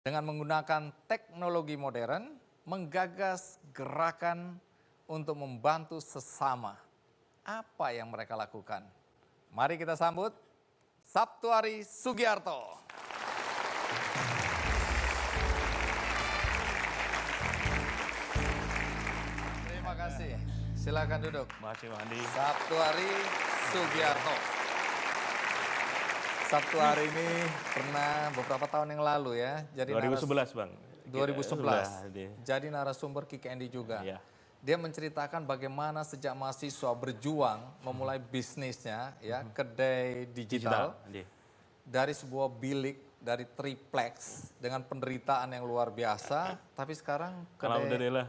dengan menggunakan teknologi modern, menggagas gerakan untuk membantu sesama. Apa yang mereka lakukan? Mari kita sambut Saptuari Sugiarto. Terima kasih. Silakan duduk. Makasih Pak Andi. Saptuari Sugiarto. Saptuari ini pernah beberapa tahun yang lalu ya. Jadi 2011 Bang. 2011. Jadi narasumber Kick Andy juga. Iya. Dia menceritakan bagaimana sejak mahasiswa berjuang memulai bisnisnya ya, kedai digital. Dari sebuah bilik dari triplex dengan penderitaan yang luar biasa, tapi sekarang kedai Alhamdulillah.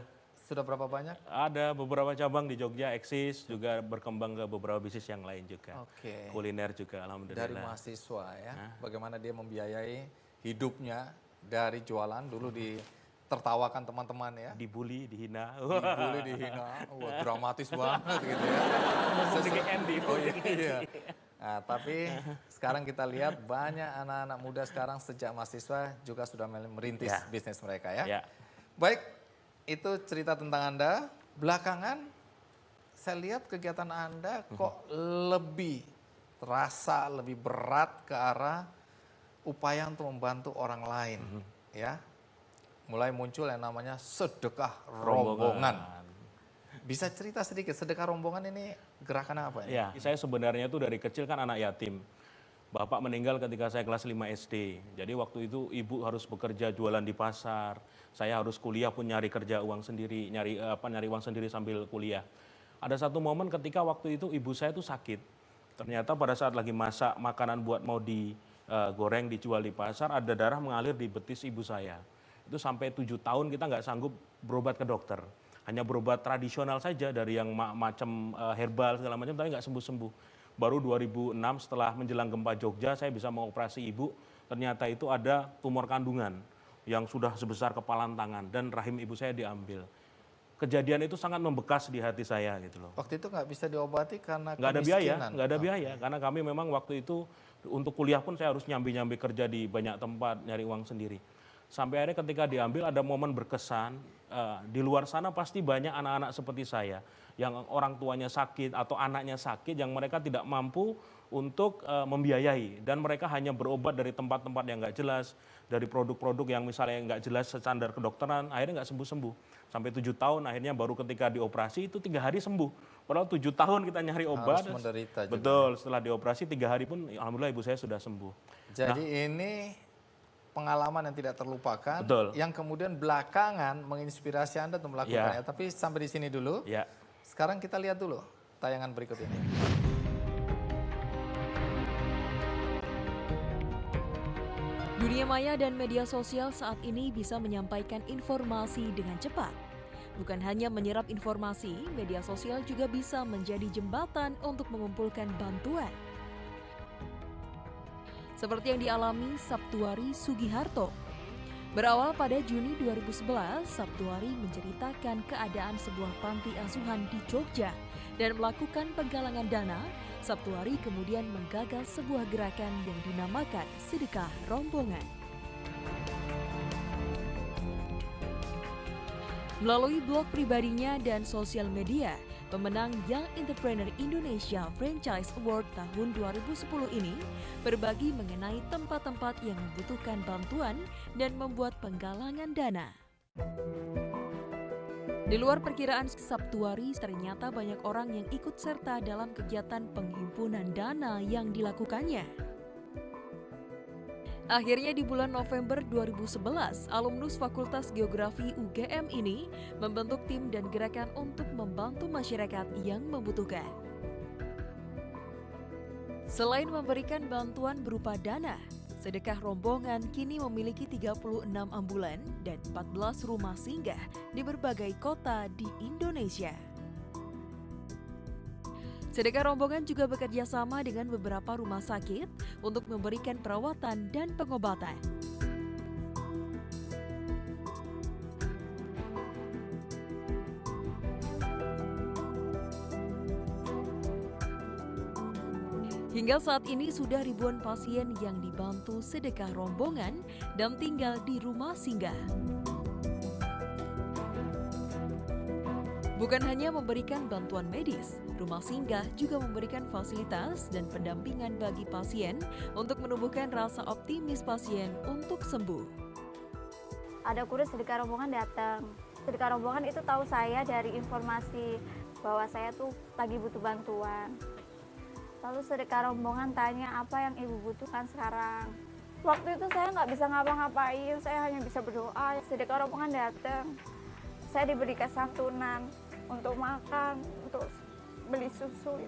sudah berapa banyak? Ada beberapa cabang di Jogja, eksis, juga berkembang ke beberapa bisnis yang lain juga. Oke. Kuliner juga, alhamdulillah. Dari mahasiswa ya, bagaimana dia membiayai hidupnya dari jualan dulu ditertawakan teman-teman ya. Dibully, dihina. Dibully, dihina, wah dramatis banget gitu ya. Oh iya. Nah, tapi sekarang kita lihat banyak anak-anak muda sekarang sejak mahasiswa juga sudah merintis bisnis mereka ya. Ya. Baik, itu cerita tentang Anda. Belakangan saya lihat kegiatan Anda kok lebih terasa lebih berat ke arah upaya untuk membantu orang lain ya. Mulai muncul yang namanya sedekah rombongan. Bisa cerita sedikit, sedekah rombongan ini gerakan apa ini? Ya, saya sebenarnya tuh dari kecil kan anak yatim. Bapak meninggal ketika saya kelas 5 SD. Jadi waktu itu ibu harus bekerja jualan di pasar. Saya harus kuliah pun nyari kerja uang sendiri, nyari uang sendiri sambil kuliah. Ada satu momen ketika waktu itu ibu saya tuh sakit. Ternyata pada saat lagi masak makanan buat mau digoreng dijual di pasar, ada darah mengalir di betis ibu saya. Itu sampai 7 tahun kita nggak sanggup berobat ke dokter. Hanya berobat tradisional saja dari yang macam herbal segala macam, tapi nggak sembuh-sembuh. Baru 2006 setelah menjelang gempa Jogja, saya bisa mengoperasi ibu. Ternyata itu ada tumor kandungan yang sudah sebesar kepalan tangan dan rahim ibu saya diambil. Kejadian itu sangat membekas di hati saya gitu loh. Waktu itu nggak bisa diobati karena Nggak ada biaya, kemiskinan? nggak ada biaya. Karena kami memang waktu itu untuk kuliah pun saya harus nyambi-nyambi kerja di banyak tempat, nyari uang sendiri. Sampai akhirnya ketika diambil ada momen berkesan, di luar sana pasti banyak anak-anak seperti saya yang orang tuanya sakit atau anaknya sakit yang mereka tidak mampu untuk membiayai dan mereka hanya berobat dari tempat-tempat yang nggak jelas, dari produk-produk yang misalnya nggak jelas standar kedokteran, akhirnya nggak sembuh-sembuh. Sampai 7 tahun akhirnya baru ketika dioperasi itu 3 hari sembuh. Padahal 7 tahun kita nyari obat. Harus menderita juga. Betul, setelah dioperasi 3 hari pun alhamdulillah ibu saya sudah sembuh. Jadi ini pengalaman yang tidak terlupakan, Betul. yang kemudian belakangan menginspirasi Anda untuk melakukannya. Tapi sampai di sini dulu. Ya. Sekarang kita lihat dulu tayangan berikut ini. Dunia maya dan media sosial saat ini bisa menyampaikan informasi dengan cepat. Bukan hanya menyerap informasi, media sosial juga bisa menjadi jembatan untuk mengumpulkan bantuan. Seperti yang dialami Saptuari Sugiharto. Berawal pada Juni 2011, Saptuari menceritakan keadaan sebuah panti asuhan di Jogja dan melakukan penggalangan dana. Saptuari kemudian menggagas sebuah gerakan yang dinamakan sedekah rombongan. Melalui blog pribadinya dan sosial media, pemenang Young Entrepreneur Indonesia Franchise Award tahun 2010 ini berbagi mengenai tempat-tempat yang membutuhkan bantuan dan membuat penggalangan dana. Di luar perkiraan Saptuari, ternyata banyak orang yang ikut serta dalam kegiatan penghimpunan dana yang dilakukannya. Akhirnya di bulan November 2011, alumnus Fakultas Geografi UGM ini membentuk tim dan gerakan untuk membantu masyarakat yang membutuhkan. Selain memberikan bantuan berupa dana, sedekah rombongan kini memiliki 36 ambulan dan 14 rumah singgah di berbagai kota di Indonesia. Sedekah rombongan juga bekerja sama dengan beberapa rumah sakit untuk memberikan perawatan dan pengobatan. Hingga saat ini sudah ribuan pasien yang dibantu sedekah rombongan dan tinggal di rumah singgah. Bukan hanya memberikan bantuan medis, rumah singgah juga memberikan fasilitas dan pendampingan bagi pasien untuk menumbuhkan rasa optimis pasien untuk sembuh. Ada kurir sedekah rombongan datang. Sedekah rombongan itu tahu saya dari informasi bahwa saya tuh lagi butuh bantuan. Lalu sedekah rombongan tanya apa yang ibu butuhkan sekarang. Waktu itu saya nggak bisa ngapa-ngapain, saya hanya bisa berdoa. Sedekah rombongan datang, saya diberikan santunan untuk makan, untuk beli susu.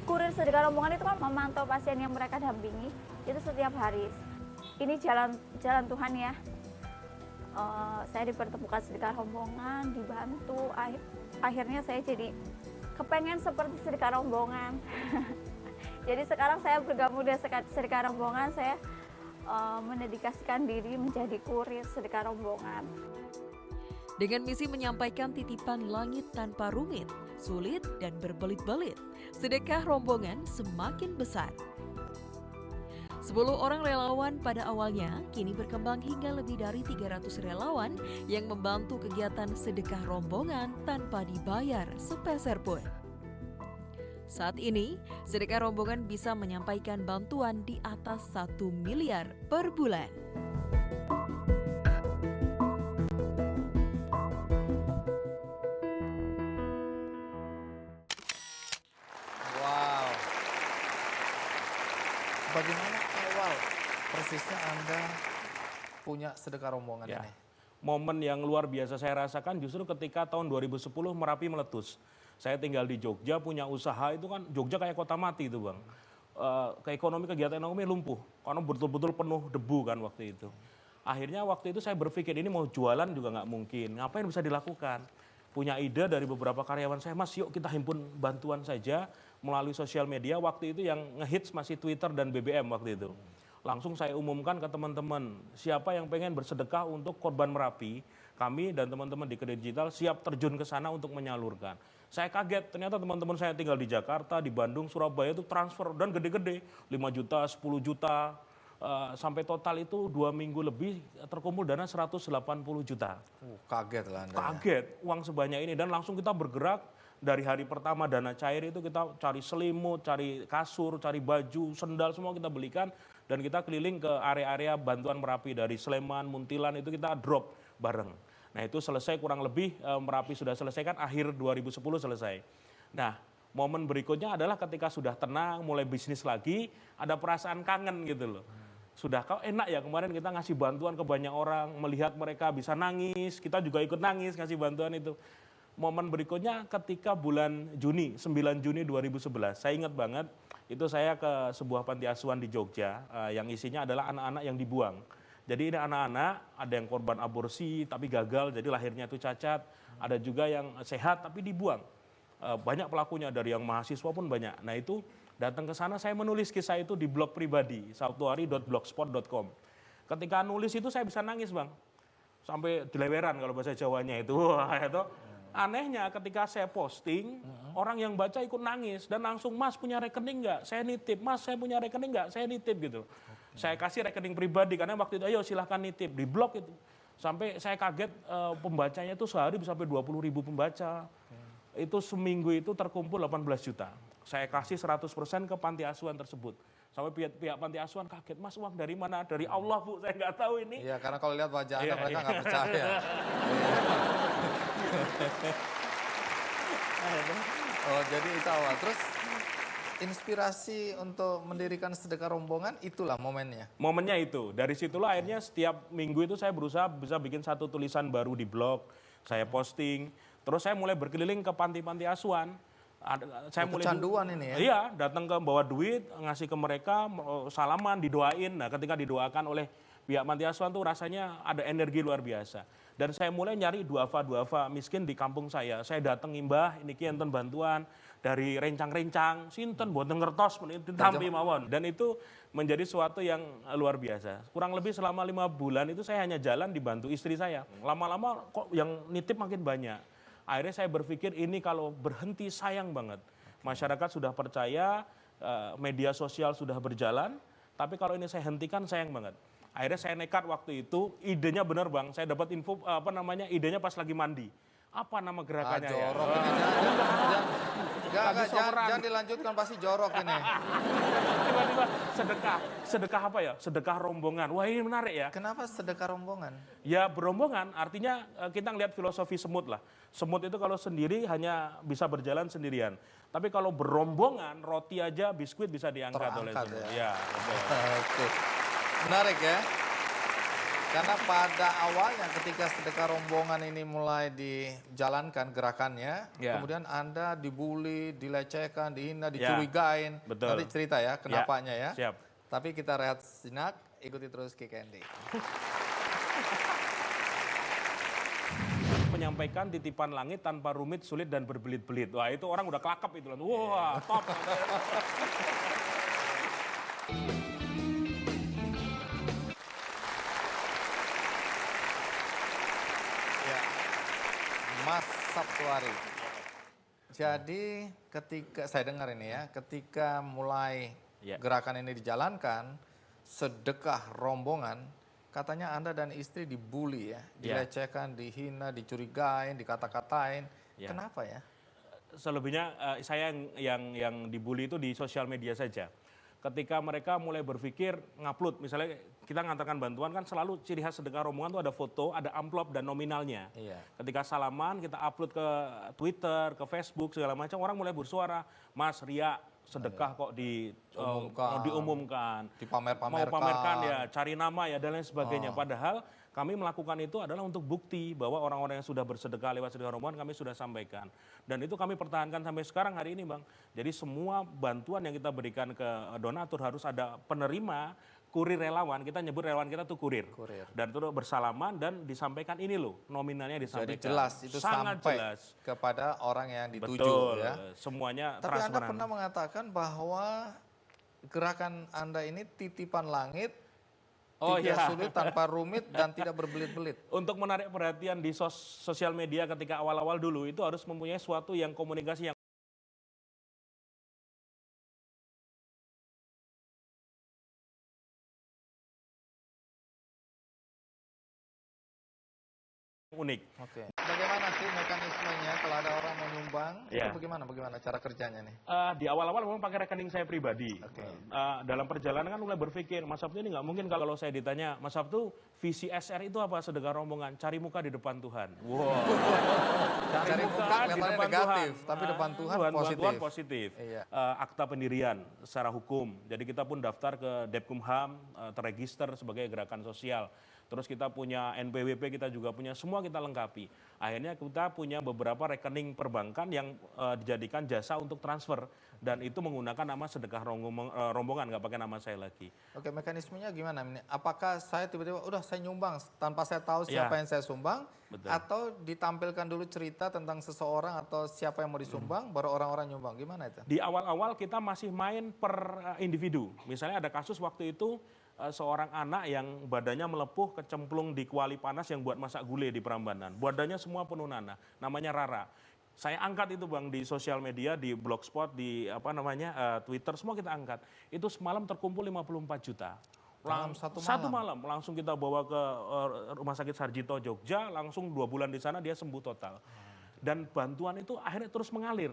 Kurir sedekah rombongan itu kan memantau pasien yang mereka dampingi itu setiap hari. Ini jalan Tuhan ya. Saya dipertemukan sedekah rombongan, dibantu. Akhirnya saya jadi kepengen seperti sedekah rombongan. Jadi sekarang saya bergabung dengan sedekah rombongan, saya mendedikasikan diri menjadi kurir sedekah rombongan. Dengan misi menyampaikan titipan langit tanpa rumit, sulit dan berbelit-belit, sedekah rombongan semakin besar. 10 orang relawan pada awalnya kini berkembang hingga lebih dari 300 relawan yang membantu kegiatan sedekah rombongan tanpa dibayar sepeser pun. Saat ini, sedekah rombongan bisa menyampaikan bantuan di atas 1 miliar per bulan. Wow. Bagaimana awal persisnya Anda punya sedekah rombongan Ya. ini? Momen yang luar biasa saya rasakan justru ketika tahun 2010 Merapi meletus. Saya tinggal di Jogja, punya usaha, itu kan Jogja kayak kota mati itu Bang. Kegiatan ekonomi lumpuh, karena betul-betul penuh debu kan waktu itu. Akhirnya waktu itu saya berpikir ini mau jualan juga nggak mungkin, ngapain bisa dilakukan. Punya ide dari beberapa karyawan saya, Mas yuk kita himpun bantuan saja melalui sosial media. Waktu itu yang ngehits masih Twitter dan BBM waktu itu. Langsung saya umumkan ke teman-teman, siapa yang pengen bersedekah untuk korban Merapi, kami dan teman-teman di Kredit Digital siap terjun ke sana untuk menyalurkan. Saya kaget, ternyata teman-teman saya tinggal di Jakarta, di Bandung, Surabaya itu transfer dan gede-gede, 5 juta, 10 juta, sampai total itu 2 minggu lebih terkumpul dana 180 juta. Kaget lah Anda. Kaget uang sebanyak ini dan langsung kita bergerak dari hari pertama dana cair itu kita cari selimut, cari kasur, cari baju, sendal semua kita belikan dan kita keliling ke area-area bantuan Merapi dari Sleman, Muntilan itu kita drop bareng. Nah itu selesai kurang lebih Merapi sudah selesai kan akhir 2010 selesai. Nah momen berikutnya adalah ketika sudah tenang mulai bisnis lagi ada perasaan kangen gitu loh. Sudah kau enak ya kemarin kita ngasih bantuan ke banyak orang, melihat mereka bisa nangis, kita juga ikut nangis ngasih bantuan itu. Momen berikutnya ketika bulan Juni, 9 Juni 2011, saya ingat banget itu saya ke sebuah panti asuhan di Jogja yang isinya adalah anak-anak yang dibuang. Jadi ini anak-anak, ada yang korban aborsi tapi gagal, jadi lahirnya itu cacat. Ada juga yang sehat tapi dibuang. Banyak pelakunya, dari yang mahasiswa pun banyak. Nah itu datang ke sana, saya menulis kisah itu di blog pribadi, sabtuari.blogspot.com. Ketika nulis itu saya bisa nangis Bang. Sampai deleweran kalau bahasa Jawanya itu. Wah, itu. Anehnya ketika saya posting, orang yang baca ikut nangis dan langsung, Mas punya rekening nggak? Saya nitip. Mas saya punya rekening nggak? Saya nitip gitu. Saya kasih rekening pribadi karena waktu itu ayo silahkan nitip di blog itu. Sampai saya kaget pembacanya itu sehari bisa sampai 20.000 pembaca. Itu seminggu itu terkumpul 18 juta. Saya kasih 100% ke panti asuhan tersebut. Sampai pihak panti asuhan kaget, Mas uang dari mana? Dari Allah Bu, saya nggak tahu ini. Iya, karena kalau lihat wajah Anda mereka nggak percaya. Oh, jadi itu awal. Terus inspirasi untuk mendirikan sedekah rombongan itulah momennya. Momennya itu. Dari situlah akhirnya setiap minggu itu saya berusaha bisa bikin satu tulisan baru di blog. Saya posting. Terus saya mulai berkeliling ke panti-panti asuhan. Saya mulai kecanduan ini ya? Iya, datang ke bawa duit, ngasih ke mereka, salaman, didoain. Nah ketika didoakan oleh pihak panti asuhan tuh rasanya ada energi luar biasa. Dan saya mulai nyari duafa miskin di kampung saya. Saya datang Mbah, ini enten bantuan dari rencang-rencang, sinten boten ngertos tampi mawon. Dan itu menjadi suatu yang luar biasa. Kurang lebih selama 5 bulan itu saya hanya jalan dibantu istri saya. Lama-lama kok yang nitip makin banyak. Akhirnya saya berpikir ini kalau berhenti sayang banget. Masyarakat sudah percaya media sosial sudah berjalan, tapi kalau ini saya hentikan sayang banget. Akhirnya saya nekat waktu itu, idenya benar Bang, saya dapat info idenya pas lagi mandi. Apa nama gerakannya ya? Jorok ini. Jangan dilanjutkan, pasti jorok ini. Tiba-tiba sedekah apa ya? Sedekah rombongan. Wah ini menarik ya. Kenapa sedekah rombongan? Ya berombongan artinya kita ngelihat filosofi semut lah. Semut itu kalau sendiri hanya bisa berjalan sendirian. Tapi kalau berombongan, roti aja, biskuit bisa diangkat oleh semut. Ya, betul. Oke. Menarik ya. Karena pada awalnya ketika sedekah rombongan ini mulai dijalankan gerakannya, Ya. kemudian Anda dibully, dilecehkan, dihina, dicurigain. betul. Nanti cerita ya kenapanya ya. Siap. Tapi kita rehat sejenak, ikuti terus Kick Andy. Menyampaikan titipan langit tanpa rumit, sulit, dan berbelit-belit. Wah itu orang udah kelakap itu. Wah top. Ya. Mas Sabtuari. Jadi ketika saya dengar ini ya, ketika mulai Ya. gerakan ini dijalankan, sedekah rombongan, katanya Anda dan istri dibully ya, dilecehkan, dihina, dicurigain, dikata-katain. Ya. Kenapa ya? Selebihnya saya yang dibully itu di sosial media saja. Ketika mereka mulai berpikir ngupload, misalnya kita ngantarkan bantuan kan selalu ciri khas sedekah rombongan itu ada foto, ada amplop dan nominalnya. Iya. Ketika salaman kita upload ke Twitter, ke Facebook segala macam, orang mulai bersuara, Mas Ria sedekah kok diumumkan, Dipamer-pamerkan. mau pamerkan ya, cari nama ya dan lain sebagainya. Padahal kami melakukan itu adalah untuk bukti bahwa orang-orang yang sudah bersedekah lewat sedekah rombongan kami sudah sampaikan. Dan itu kami pertahankan sampai sekarang hari ini Bang. Jadi semua bantuan yang kita berikan ke donatur harus ada penerima, kurir relawan, kita nyebut relawan kita tuh kurir. Dan itu bersalaman dan disampaikan ini loh, nominalnya disampaikan. Jadi jelas itu sangat sampai jelas kepada orang yang dituju Betul, ya. semuanya Tapi Anda transparan. pernah mengatakan bahwa gerakan Anda ini titipan langit, Oh, tidak iya. sulit, tanpa rumit, dan tidak berbelit-belit. Untuk menarik perhatian di sosial media ketika awal-awal dulu itu harus mempunyai suatu yang komunikasi yang unik. Oke. Bagaimana sih mekanismenya kalau ada orang mau nyumbang? Iya. Itu bagaimana cara kerjanya nih? Di awal-awal memang pakai rekening saya pribadi. Oke. Dalam perjalanan kan mulai berpikir, Mas Sabtu ini nggak mungkin kalau saya ditanya, Mas Sabtu visi SR itu apa sedekah rombongan? Cari muka di depan Tuhan. Wow. Cari muka kelihatannya negatif, tapi depan Tuhan positif. Tuhan positif. Iya. Akta pendirian secara hukum. Jadi kita pun daftar ke Depkumham, terregister sebagai gerakan sosial. Terus kita punya NPWP, kita juga punya, semua kita lengkapi. Akhirnya kita punya beberapa rekening perbankan yang dijadikan jasa untuk transfer. Dan itu menggunakan nama sedekah rombongan, nggak pakai nama saya lagi. Oke, mekanismenya gimana? Apakah saya tiba-tiba, udah saya nyumbang tanpa saya tahu siapa Iya. yang saya sumbang? Betul. Atau ditampilkan dulu cerita tentang seseorang atau siapa yang mau disumbang, baru orang-orang nyumbang? Gimana itu? Di awal-awal kita masih main per individu. Misalnya ada kasus waktu itu seorang anak yang badannya melepuh kecemplung di kuali panas yang buat masak gulai di Prambanan. Badannya semua penuh nanah, namanya Rara. Saya angkat itu Bang di sosial media, di Blogspot, di Twitter, semua kita angkat. Itu semalam terkumpul 54 juta. Dalam satu malam langsung kita bawa ke Rumah Sakit Sarjito Jogja, langsung 2 bulan di sana dia sembuh total. Dan bantuan itu akhirnya terus mengalir.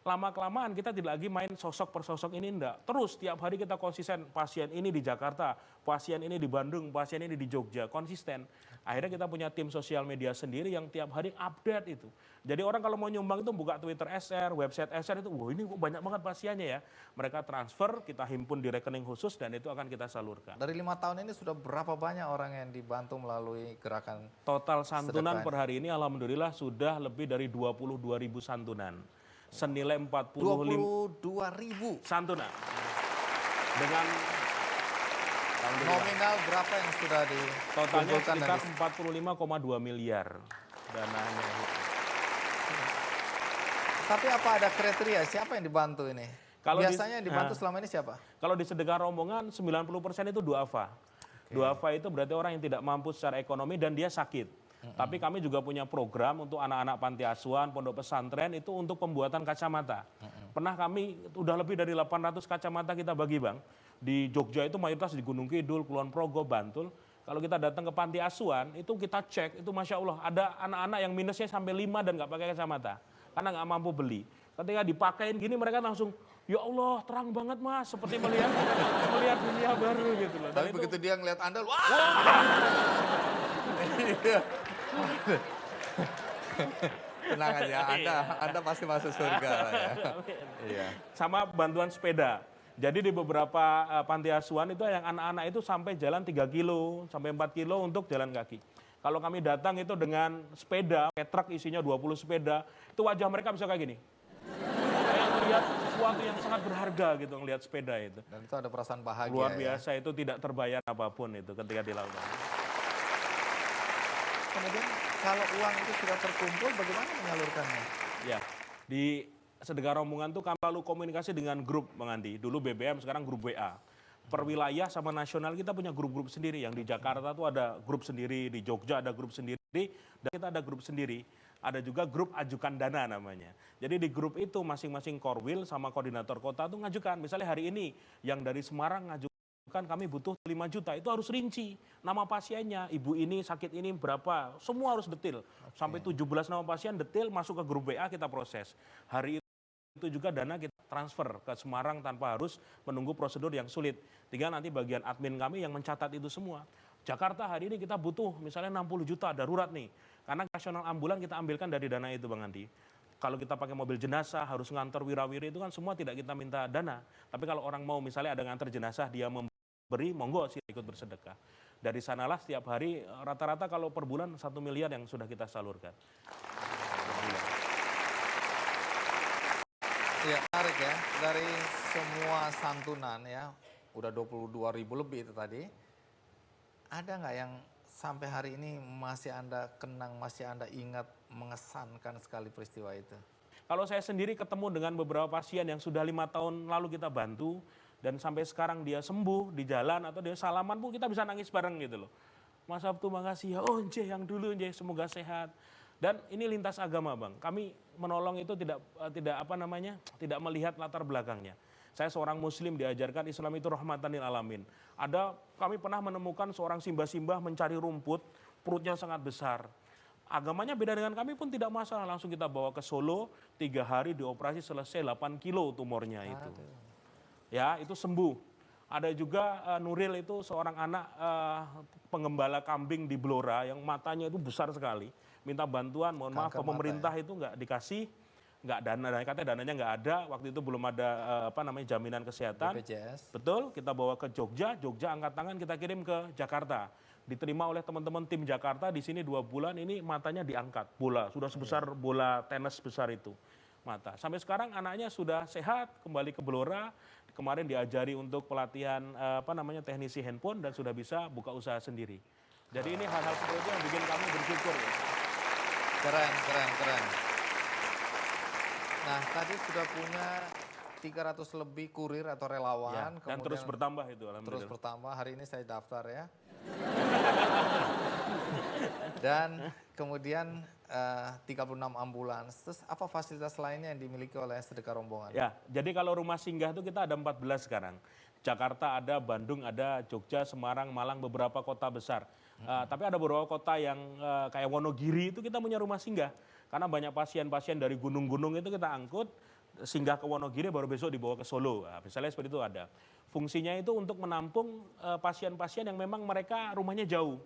Lama-kelamaan kita tidak lagi main sosok per sosok ini, enggak. Terus tiap hari kita konsisten, pasien ini di Jakarta, pasien ini di Bandung, pasien ini di Jogja, konsisten. Akhirnya kita punya tim sosial media sendiri yang tiap hari update itu. Jadi orang kalau mau nyumbang itu buka Twitter SR, website SR itu, wah ini kok banyak banget pasiennya ya. Mereka transfer, kita himpun di rekening khusus dan itu akan kita salurkan. Dari 5 tahun ini sudah berapa banyak orang yang dibantu melalui gerakan? Total santunan Sedekah. per hari ini alhamdulillah sudah lebih dari 22.000 santunan. Senilai 45 22.000. santunan. Dengan Nominal berapa yang sudah totalnya dikumpulkan? sekitar 45,2 miliar dananya. Tapi apa ada kriteria? Siapa yang dibantu ini? Kalau Biasanya yang dibantu selama ini siapa? Kalau di sedekah rombongan 90% itu duafa. Duafa itu berarti orang yang tidak mampu secara ekonomi dan dia sakit. Tapi kami juga punya program untuk anak-anak panti asuhan, pondok pesantren itu untuk pembuatan kacamata. Pernah kami udah lebih dari 800 kacamata kita bagi Bang. Di Jogja itu mayoritas di Gunung Kidul, Kulon Progo, Bantul. Kalau kita datang ke panti asuhan, itu kita cek, itu Masya Allah, ada anak-anak yang minusnya sampai 5 dan nggak pakai kacamata. Karena nggak mampu beli. Ketika dipakein gini mereka langsung, ya Allah terang banget Mas, seperti melihat dunia baru gitu loh. Tapi begitu dia ngeliat Anda, wah! Tenang aja, Anda pasti masuk surga lah ya. Iya. Sama bantuan sepeda. Jadi di beberapa panti asuhan itu yang anak-anak itu sampai jalan 3 kilo, sampai 4 kilo untuk jalan kaki. Kalau kami datang itu dengan sepeda, kayak truk isinya 20 sepeda, itu wajah mereka bisa kayak gini. Kayak melihat sesuatu yang sangat berharga gitu, ngelihat sepeda itu. Dan itu ada perasaan bahagia. Luar ya. biasa, itu tidak terbayar apapun itu ketika dilakukan. Kemudian kalau uang itu sudah terkumpul, bagaimana menyalurkannya? Ya, di Sedekah Rombongan tuh kami lalu komunikasi dengan grup Bang Andi. Dulu BBM, sekarang grup WA. Per wilayah sama nasional kita punya grup-grup sendiri. Yang di Jakarta tuh ada grup sendiri, di Jogja ada grup sendiri, dan kita ada grup sendiri. Ada juga grup ajukan dana namanya. Jadi di grup itu masing-masing korwil sama koordinator kota tuh ngajukan. Misalnya hari ini yang dari Semarang ngajukan kami butuh 5 juta, itu harus rinci. Nama pasiennya, ibu ini sakit ini berapa, semua harus detail. Sampai 17 nama pasien detail masuk ke grup WA kita proses. Hari itu juga dana kita transfer ke Semarang tanpa harus menunggu prosedur yang sulit. Tinggal nanti bagian admin kami yang mencatat itu semua. Jakarta hari ini kita butuh misalnya 60 juta darurat nih. Karena nasional ambulan kita ambilkan dari dana itu Bang Andi. Kalau kita pakai mobil jenazah harus ngantor wirawiri itu kan semua tidak kita minta dana. Tapi kalau orang mau misalnya ada ngantar jenazah dia memberi, monggo sih ikut bersedekah. Dari sanalah setiap hari rata-rata kalau per bulan 1 miliar yang sudah kita salurkan. Iya, menarik ya. Dari semua santunan ya, udah 22.000 lebih itu tadi. Ada nggak yang sampai hari ini masih Anda kenang, masih Anda ingat, mengesankan sekali peristiwa itu? Kalau saya sendiri ketemu dengan beberapa pasien yang sudah 5 tahun lalu kita bantu, dan sampai sekarang dia sembuh di jalan atau dia salaman pun kita bisa nangis bareng gitu loh. Mas Sabtu makasih ya, oh Nje yang dulu Nje semoga sehat. Dan ini lintas agama Bang, kami menolong itu tidak melihat latar belakangnya. Saya seorang muslim diajarkan Islam itu rahmatan lil alamin. Kami pernah menemukan seorang simbah-simbah mencari rumput, perutnya sangat besar. Agamanya beda dengan kami pun tidak masalah, langsung kita bawa ke Solo, 3 hari dioperasi selesai 8 kilo tumornya itu. Ya, itu sembuh. Ada juga Nuril itu seorang anak pengembala kambing di Blora yang matanya itu besar sekali. Minta bantuan, mohon maaf ke pemerintah ya? Itu nggak dikasih, nggak dana, katanya dananya nggak ada, waktu itu belum ada jaminan kesehatan. BPJS. Betul, kita bawa ke Jogja angkat tangan kita kirim ke Jakarta. Diterima oleh teman-teman tim Jakarta, di sini 2 bulan ini matanya diangkat, bola, sudah sebesar bola tenis besar itu mata. Sampai sekarang anaknya sudah sehat, kembali ke Blora, kemarin diajari untuk pelatihan teknisi handphone dan sudah bisa buka usaha sendiri. Jadi ini hal-hal seperti itu yang bikin kami bersyukur ya. Keren. Nah, tadi sudah punya 300 lebih kurir atau relawan. Ya, dan terus bertambah itu alhamdulillah. Terus bertambah, hari ini saya daftar ya. Dan kemudian 36 ambulans. Terus apa fasilitas lainnya yang dimiliki oleh Sedekah Rombongan? Ya, jadi kalau rumah singgah itu kita ada 14 sekarang. Jakarta ada, Bandung ada, Jogja, Semarang, Malang, beberapa kota besar. Tapi ada beberapa kota yang kayak Wonogiri itu kita punya rumah singgah. Karena banyak pasien-pasien dari gunung-gunung itu kita angkut, singgah ke Wonogiri baru besok dibawa ke Solo. Nah, misalnya seperti itu ada. Fungsinya itu untuk menampung pasien-pasien yang memang mereka rumahnya jauh.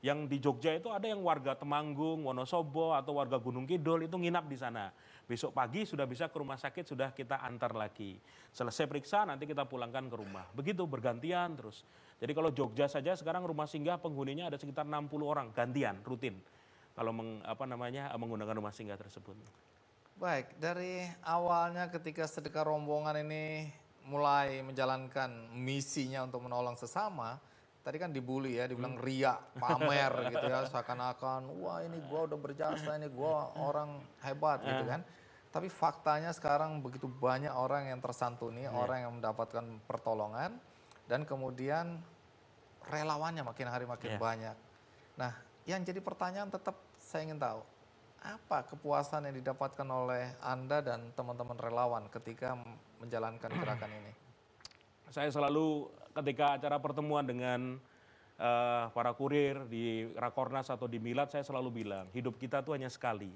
Yang di Jogja itu ada yang warga Temanggung, Wonosobo, atau warga Gunung Kidul itu nginap di sana. Besok pagi sudah bisa ke rumah sakit, sudah kita antar lagi. Selesai periksa, nanti kita pulangkan ke rumah. Begitu, bergantian terus. Jadi kalau Jogja saja sekarang rumah singgah penghuninya ada sekitar 60 orang, gantian, rutin. Kalau menggunakan rumah singgah tersebut. Baik, dari awalnya ketika Sedekah Rombongan ini mulai menjalankan misinya untuk menolong sesama, tadi kan dibully ya, dibilang ria, pamer gitu ya, seakan-akan wah ini gua udah berjasa, ini gua orang hebat gitu kan. Tapi faktanya sekarang begitu banyak orang yang tersantuni, orang yang mendapatkan pertolongan, dan kemudian relawannya makin hari makin banyak. Nah, yang jadi pertanyaan tetap saya ingin tahu, apa kepuasan yang didapatkan oleh Anda dan teman-teman relawan ketika menjalankan gerakan ini? Saya selalu ketika acara pertemuan dengan para kurir di Rakornas atau di Milad, saya selalu bilang, hidup kita tuh hanya sekali.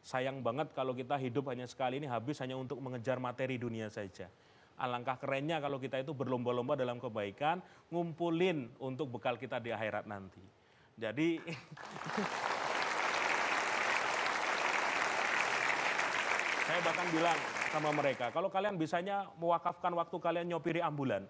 Sayang banget kalau kita hidup hanya sekali ini habis hanya untuk mengejar materi dunia saja. Alangkah kerennya kalau kita itu berlomba-lomba dalam kebaikan, ngumpulin untuk bekal kita di akhirat nanti. Jadi saya bahkan bilang sama mereka, kalau kalian bisanya mewakafkan waktu kalian nyopiri ambulan,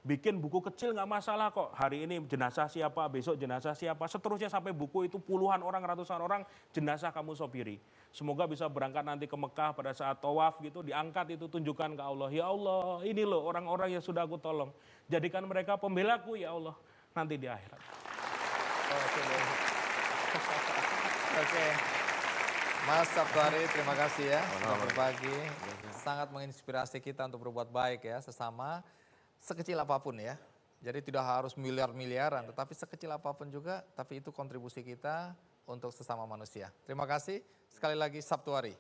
bikin buku kecil nggak masalah kok. Hari ini jenazah siapa, besok jenazah siapa, seterusnya sampai buku itu puluhan orang, ratusan orang jenazah kamu sopiri. Semoga bisa berangkat nanti ke Mekah pada saat tawaf gitu, diangkat itu tunjukkan ke Allah. Ya Allah, ini loh orang-orang yang sudah aku tolong. Jadikan mereka pembelaku ya Allah nanti di akhirat. Oke. Mas Sabtuari, terima kasih ya sudah berbagi. Sangat menginspirasi kita untuk berbuat baik ya sesama, sekecil apapun ya. Jadi tidak harus miliar-miliaran, tetapi sekecil apapun juga, tapi itu kontribusi kita untuk sesama manusia. Terima kasih sekali lagi Sabtuari.